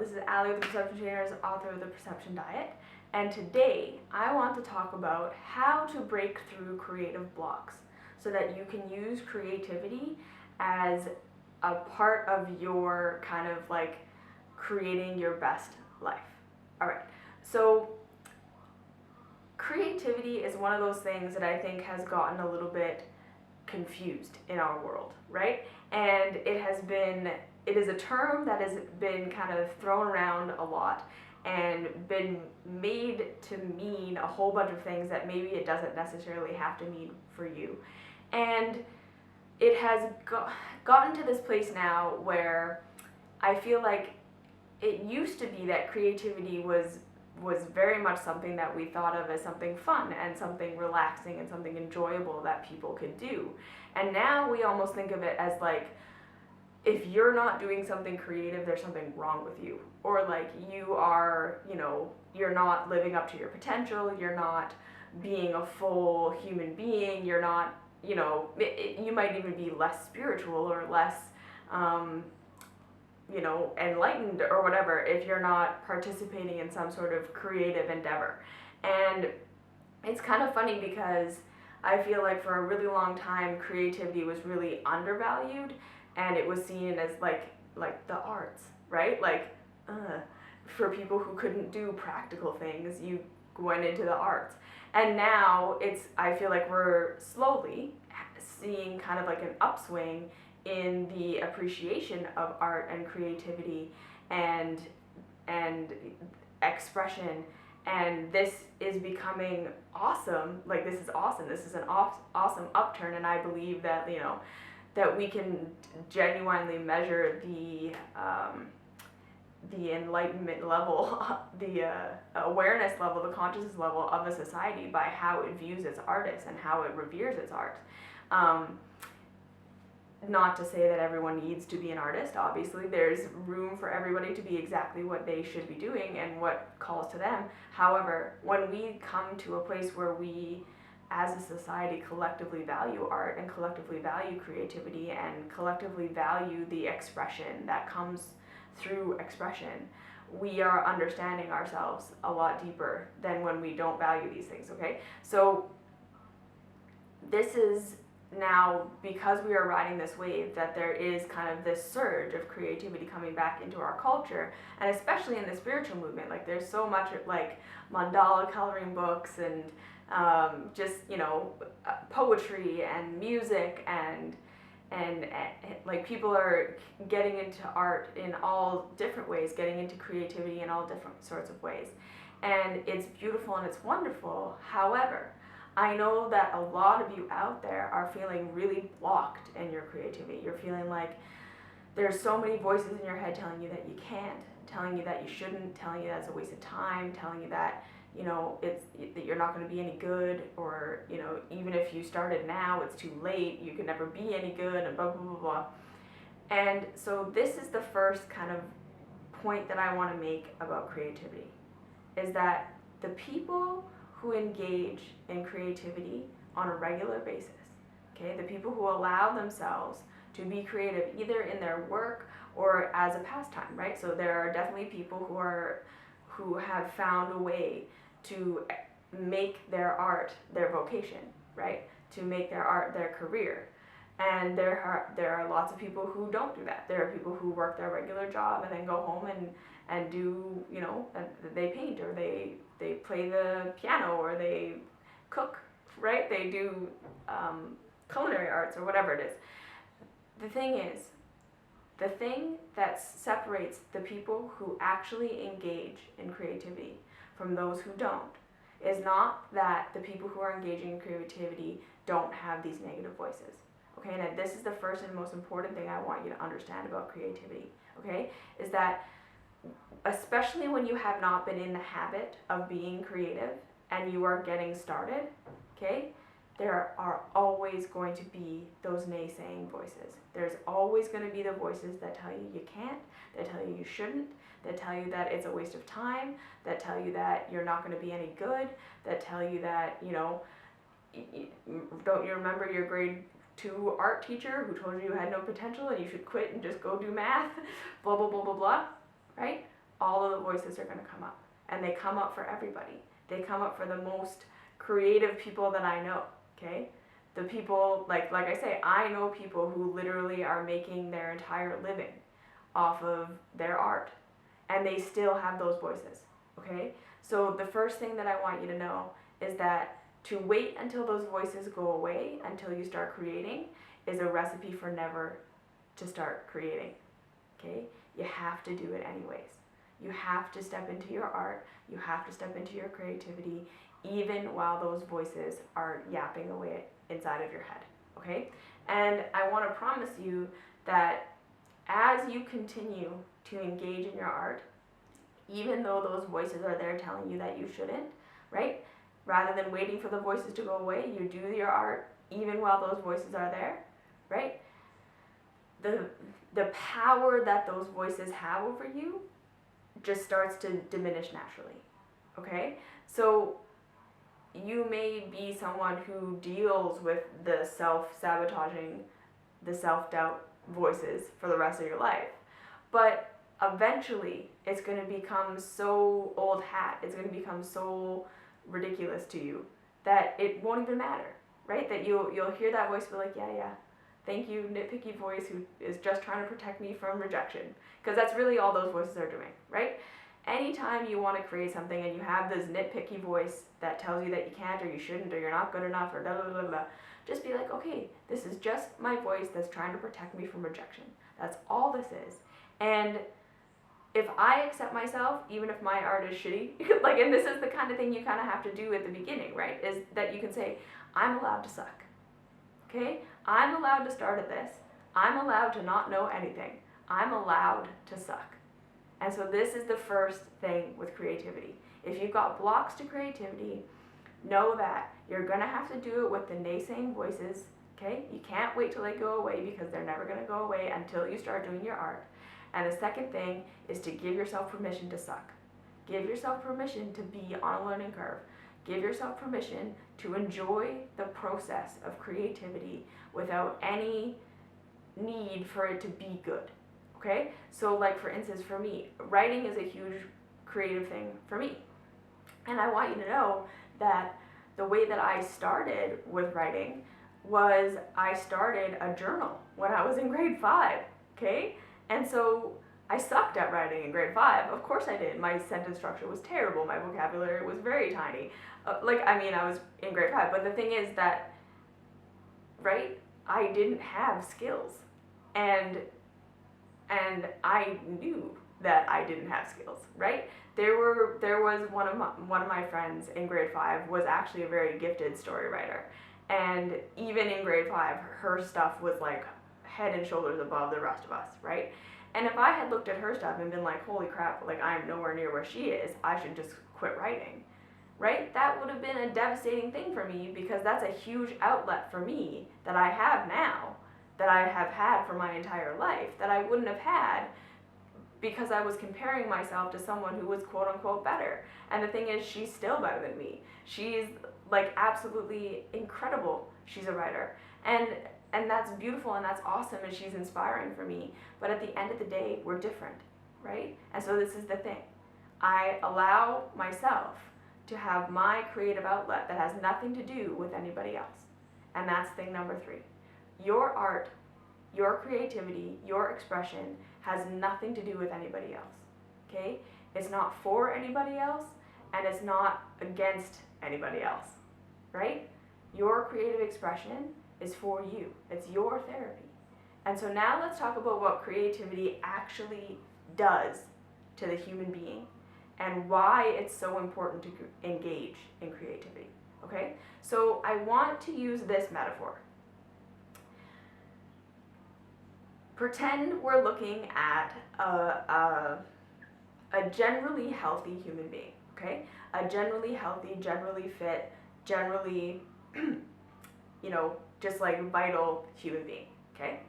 This is Allie with the Perception Trainers, author of The Perception Diet, and today I want to talk about how to break through creative blocks so that you can use creativity as a part of your kind of like creating your best life. Alright, so creativity is one of those things that I think has gotten a little bit confused in our world, right? And it is a term that has been kind of thrown around a lot and been made to mean a whole bunch of things that maybe it doesn't necessarily have to mean for you. And it has gotten to this place now where I feel like it used to be that creativity was very much something that we thought of as something fun and something relaxing and something enjoyable that people could do. And now we almost think of it as like, if you're not doing something creative, there's something wrong with you. Or like you are, you're not living up to your potential, you're not being a full human being, you're not, you might even be less spiritual or less, enlightened or whatever if you're not participating in some sort of creative endeavor. And it's kind of funny because I feel like for a really long time creativity was really undervalued and it was seen as like the arts, right? Like for people who couldn't do practical things, you went into the arts. And now I feel like we're slowly seeing kind of like an upswing in the appreciation of art and creativity and expression, and this is becoming awesome. Like, this is awesome. This is an awesome upturn, and I believe that that we can genuinely measure the enlightenment level, the awareness level, the consciousness level of a society by how it views its artists and how it reveres its art. Not to say that everyone needs to be an artist. Obviously, there's room for everybody to be exactly what they should be doing and what calls to them. However, when we come to a place where we, as a society, collectively value art and collectively value creativity and collectively value the expression that comes through expression, we are understanding ourselves a lot deeper than when we don't value these things, okay? So this is now, because we are riding this wave, that there is kind of this surge of creativity coming back into our culture, and especially in the spiritual movement. Like, there's so much like mandala coloring books and poetry and music and like people are getting into art in all different ways, getting into creativity in all different sorts of ways, and it's beautiful and it's wonderful. However, I know that a lot of you out there are feeling really blocked in your creativity. You're feeling like there's so many voices in your head telling you that you can't, telling you that you shouldn't, telling you that it's a waste of time, telling you that that you're not going to be any good, or even if you started now, it's too late, you can never be any good, and blah blah blah blah. And so this is the first kind of point that I want to make about creativity, is that the people who engage in creativity on a regular basis, okay, the people who allow themselves to be creative either in their work or as a pastime, right? So there are definitely people who have found a way to make their art their vocation, right? To make their art their career. And there are lots of people who don't do that. There are people who work their regular job and then go home and do, they paint, or they play the piano, or they cook, right? They do culinary arts or whatever it is. The thing that separates the people who actually engage in creativity from those who don't is not that the people who are engaging in creativity don't have these negative voices. Okay, and this is the first and most important thing I want you to understand about creativity, okay, is that especially when you have not been in the habit of being creative and you are getting started, okay, there are always going to be those naysaying voices. There's always going to be the voices that tell you you can't, that tell you you shouldn't, that tell you that it's a waste of time, that tell you that you're not going to be any good, that tell you that, don't you remember your grade 2 art teacher who told you you had no potential and you should quit and just go do math, blah, blah, blah, blah, blah, right? all of the voices are going to come up. And they come up for everybody. They come up for the most creative people that I know, okay? The people, like I say, I know people who literally are making their entire living off of their art. And they still have those voices, okay? So the first thing that I want you to know is that to wait until those voices go away, until you start creating, is a recipe for never to start creating, okay? You have to do it anyways. You have to step into your art, you have to step into your creativity, even while those voices are yapping away inside of your head, okay? And I want to promise you that as you continue to engage in your art, even though those voices are there telling you that you shouldn't, right? Rather than waiting for the voices to go away, you do your art even while those voices are there, right? The power that those voices have over you just starts to diminish naturally, okay? So you may be someone who deals with the self-sabotaging, the self-doubt voices for the rest of your life, but eventually it's going to become so old hat, it's going to become so ridiculous to you that it won't even matter, right? That you'll hear that voice be like, yeah, thank you, nitpicky voice who is just trying to protect me from rejection. Because that's really all those voices are doing, right? Anytime you want to create something and you have this nitpicky voice that tells you that you can't or you shouldn't or you're not good enough or blah, blah, blah, blah, just be like, okay, this is just my voice that's trying to protect me from rejection. That's all this is. And if I accept myself, even if my art is shitty, like, and this is the kind of thing you kind of have to do at the beginning, right? Is that you can say, I'm allowed to suck, okay? I'm allowed to start at this. I'm allowed to not know anything. I'm allowed to suck. And so this is the first thing with creativity. If you've got blocks to creativity, know that you're gonna have to do it with the naysaying voices, okay? You can't wait till they go away because they're never gonna go away until you start doing your art. And the second thing is to give yourself permission to suck. Give yourself permission to be on a learning curve. Give yourself permission to enjoy the process of creativity without any need for it to be good, okay? So like for instance, for me, writing is a huge creative thing for me. And I want you to know that the way that I started with writing was I started a journal when I was in grade 5, okay? And so I sucked at writing in grade 5. Of course I did. My sentence structure was terrible. My vocabulary was very tiny. I was in grade 5. But the thing is that, right, I didn't have skills. And I knew that I didn't have skills, right? There was one of my friends in grade 5 was actually a very gifted story writer. And even in grade 5, her stuff was like head and shoulders above the rest of us, right? And if I had looked at her stuff and been like, holy crap, like I'm nowhere near where she is, I should just quit writing, right? That would have been a devastating thing for me because that's a huge outlet for me that I have now, that I have had for my entire life, that I wouldn't have had because I was comparing myself to someone who was quote unquote better. And the thing is, she's still better than me. She's like absolutely incredible. She's a writer. And that's beautiful and that's awesome and she's inspiring for me. But at the end of the day, we're different, right? And so this is the thing. I allow myself to have my creative outlet that has nothing to do with anybody else. And that's thing number 3. Your art, your creativity, your expression has nothing to do with anybody else, okay? It's not for anybody else and it's not against anybody else, right? Your creative expression is for you. It's your therapy. And so now let's talk about what creativity actually does to the human being and why it's so important to engage in creativity, okay? So I want to use this metaphor. Pretend we're looking at a generally healthy human being, okay? A generally healthy, generally fit, generally, just like vital human being, okay?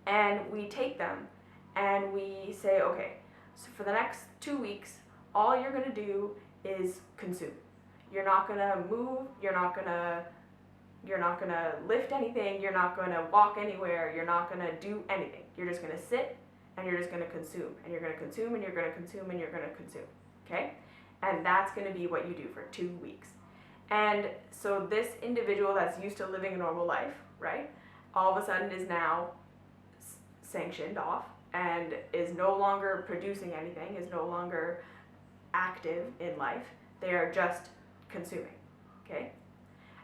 And we take them and we say, okay, so for the next 2 weeks, all you're gonna do is consume. You're not gonna move, you're not gonna lift anything, you're not gonna walk anywhere, you're not gonna do anything. You're just gonna sit and you're just going to consume, and you're going to consume, and you're going to consume, and you're going to consume, okay? And that's going to be what you do for 2 weeks. And so this individual that's used to living a normal life, right, all of a sudden is now sanctioned off and is no longer producing anything, is no longer active in life. They are just consuming, okay?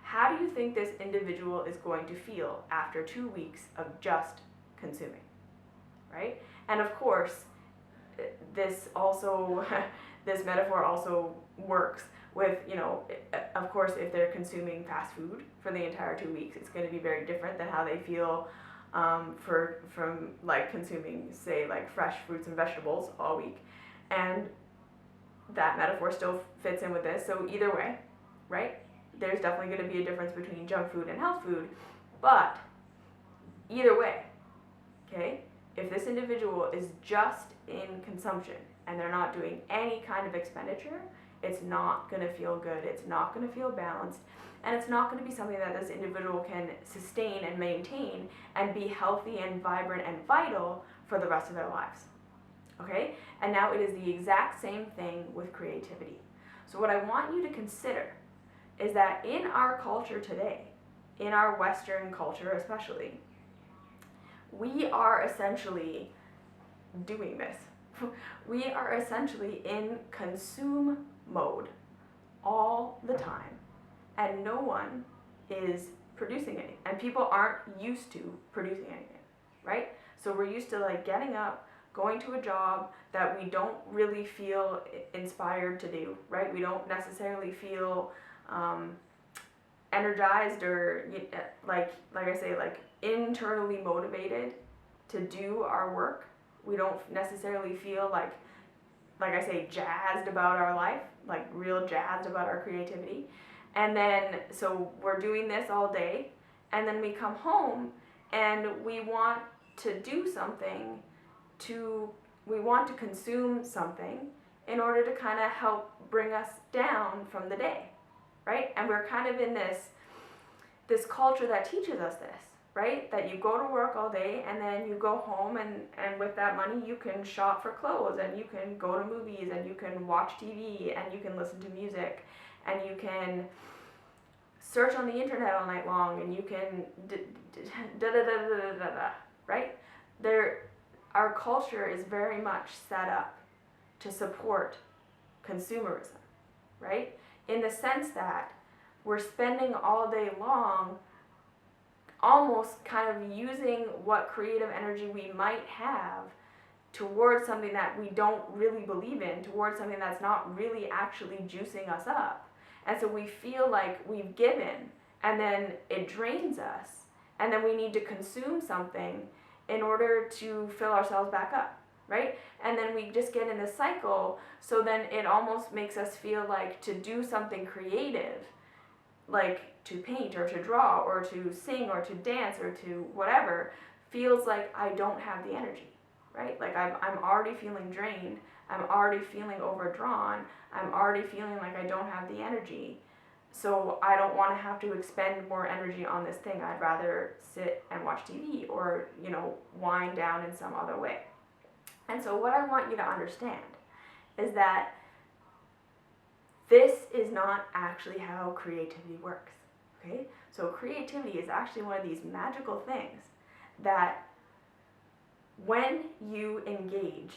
How do you think this individual is going to feel after 2 weeks of just consuming, right? And of course, this also, this metaphor also works with, you know, of course, if they're consuming fast food for the entire 2 weeks, it's going to be very different than how they feel from like consuming, say, like fresh fruits and vegetables all week. And that metaphor still fits in with this. So either way, right, there's definitely going to be a difference between junk food and health food. But either way, okay, if this individual is just in consumption and they're not doing any kind of expenditure, it's not going to feel good, it's not going to feel balanced, and it's not going to be something that this individual can sustain and maintain and be healthy and vibrant and vital for the rest of their lives. Okay? And now it is the exact same thing with creativity. So what I want you to consider is that in our culture today, in our Western culture especially, we are essentially doing this. We are essentially in consume mode all the time, and no one is producing anything, and people aren't used to producing anything, right? So we're used to like getting up, going to a job that we don't really feel inspired to do, right? We don't necessarily feel energized or like I say, like internally motivated to do our work. We don't necessarily feel like I say, jazzed about our life, like real jazzed about our creativity. And then, so we're doing this all day, and then we come home and we want to do something we want to consume something in order to kind of help bring us down from the day, right? And we're kind of in this culture that teaches us this, right? That you go to work all day and then you go home and with that money you can shop for clothes and you can go to movies and you can watch TV and you can listen to music and you can search on the internet all night long and you can right? Our culture is very much set up to support consumerism, right? In the sense that we're spending all day long almost kind of using what creative energy we might have towards something that we don't really believe in, towards something that's not really actually juicing us up. And so we feel like we've given, and then it drains us, and then we need to consume something in order to fill ourselves back up, right? And then we just get in this cycle, so then it almost makes us feel like to do something creative, like to paint or to draw or to sing or to dance or to whatever, feels like I don't have the energy, right? Like I'm already feeling drained, I'm already feeling overdrawn, I'm already feeling like I don't have the energy, so I don't want to have to expend more energy on this thing. I'd rather sit and watch TV or, you know, wind down in some other way. And so what I want you to understand is that this is not actually how creativity works, okay? So creativity is actually one of these magical things that when you engage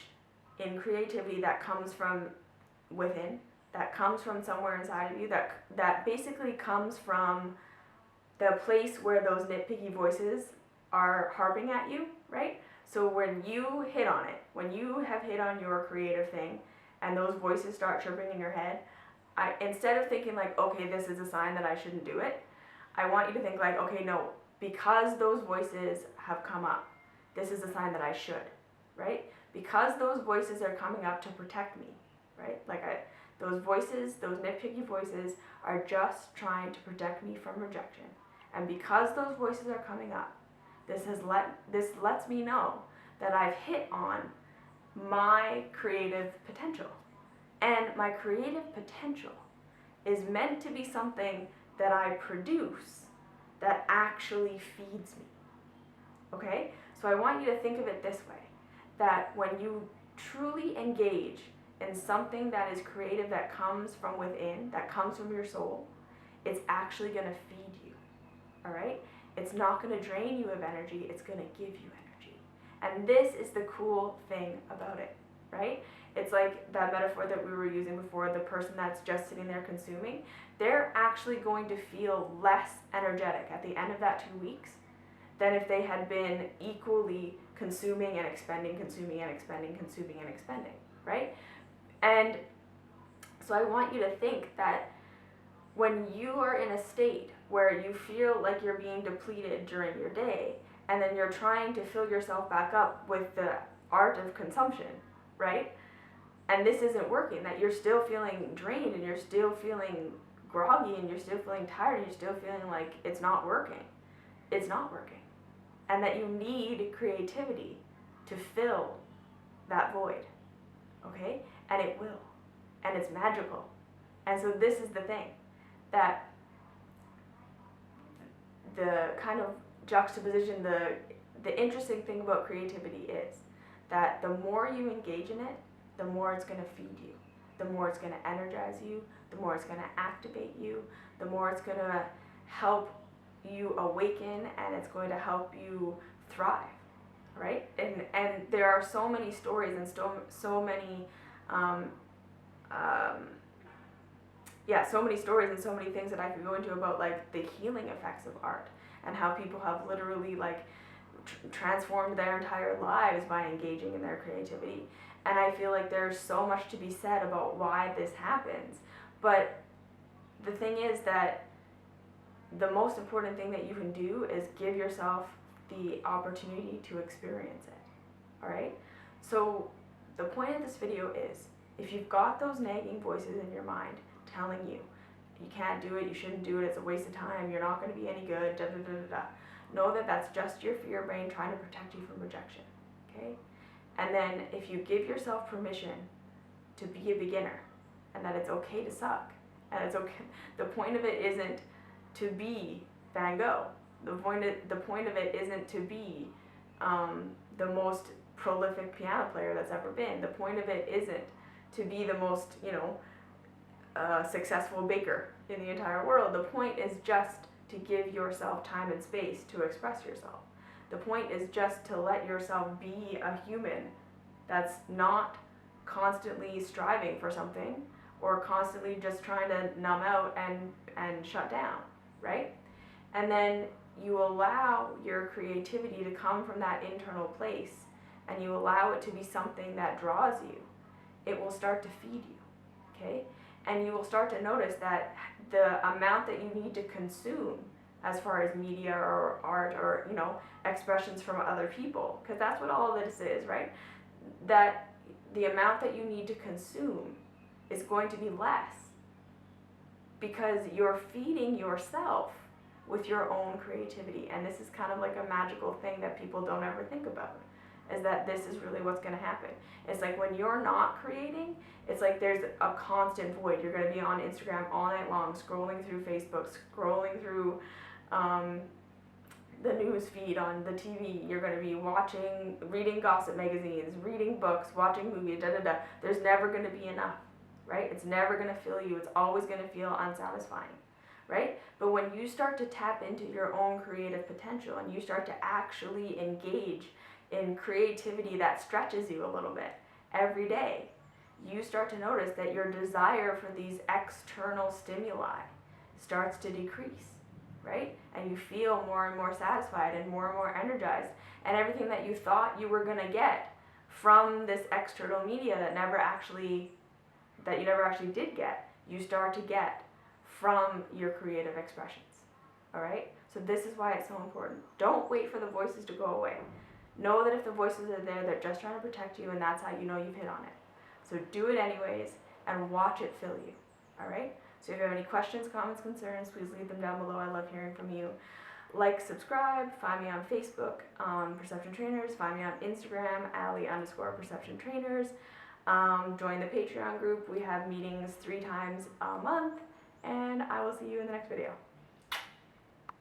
in creativity that comes from within, that comes from somewhere inside of you, that basically comes from the place where those nitpicky voices are harping at you, right? So when you hit on it, when you have hit on your creative thing and those voices start chirping in your head, instead of thinking like, okay, this is a sign that I shouldn't do it, I want you to think like, okay, no, because those voices have come up, this is a sign that I should, right? Because those voices are coming up to protect me, right? Those voices, those nitpicky voices are just trying to protect me from rejection. And because those voices are coming up, this lets me know that I've hit on my creative potential. And my creative potential is meant to be something that I produce that actually feeds me. Okay? So I want you to think of it this way, that when you truly engage in something that is creative, that comes from within, that comes from your soul, it's actually going to feed you, all right? It's not going to drain you of energy, it's going to give you energy. And this is the cool thing about it, right? It's like that metaphor that we were using before, the person that's just sitting there consuming, they're actually going to feel less energetic at the end of that 2 weeks than if they had been equally consuming and expending, consuming and expending, consuming and expending, right? And so I want you to think that when you are in a state where you feel like you're being depleted during your day, and then you're trying to fill yourself back up with the art of consumption, right? And this isn't working, that you're still feeling drained and you're still feeling groggy and you're still feeling tired and you're still feeling like it's not working. It's not working. And that you need creativity to fill that void, okay? And it will. And it's magical. And so this is the thing, that the kind of juxtaposition, the interesting thing about creativity is that the more you engage in it, the more it's going to feed you, the more it's going to energize you, the more it's going to activate you, the more it's going to help you awaken, and it's going to help you thrive, right? And there are so many stories and so many so many stories and so many things that I could go into about like the healing effects of art and how people have literally like transformed their entire lives by engaging in their creativity. And I feel like there's so much to be said about why this happens. But the thing is that the most important thing that you can do is give yourself the opportunity to experience it, all right? So the point of this video is, if you've got those nagging voices in your mind telling you, you can't do it, you shouldn't do it, it's a waste of time, you're not going to be any good, da da da da da, know that that's just your fear brain trying to protect you from rejection, okay? And then if you give yourself permission to be a beginner, and that it's okay to suck, and it's okay, the point of it isn't to be Van Gogh. The point of it isn't to be the most prolific piano player that's ever been. The point of it isn't to be the most, successful baker in the entire world. The point is just to give yourself time and space to express yourself. The point is just to let yourself be a human that's not constantly striving for something or constantly just trying to numb out and shut down, right? And then you allow your creativity to come from that internal place, and you allow it to be something that draws you. It will start to feed you, okay? And you will start to notice that the amount that you need to consume as far as media or art or, expressions from other people, because that's what all of this is, right? That the amount that you need to consume is going to be less because you're feeding yourself with your own creativity. And this is kind of like a magical thing that people don't ever think about, is that this is really what's going to happen. It's like when you're not creating, it's like there's a constant void. You're going to be on Instagram all night long, scrolling through Facebook, scrolling through the news feed on the TV. You're going to be reading gossip magazines, reading books, watching movies, da da da. There's never going to be enough, right? It's never going to fill you. It's always going to feel unsatisfying, right? But when you start to tap into your own creative potential and you start to actually engage in creativity that stretches you a little bit every day, you start to notice that your desire for these external stimuli starts to decrease, right? And you feel more and more satisfied and more energized. And everything that you thought you were going to get from this external media that you never actually did get, you start to get from your creative expressions, all right? So this is why it's so important. Don't wait for the voices to go away. Know that if the voices are there, they're just trying to protect you, and that's how you know you've hit on it. So do it anyways, and watch it fill you, all right? So if you have any questions, comments, concerns, please leave them down below. I love hearing from you. Like, subscribe, find me on Facebook, Perception Trainers, find me on Instagram, Ali_Perception Trainers. Join the Patreon group. We have meetings 3 times a month, and I will see you in the next video.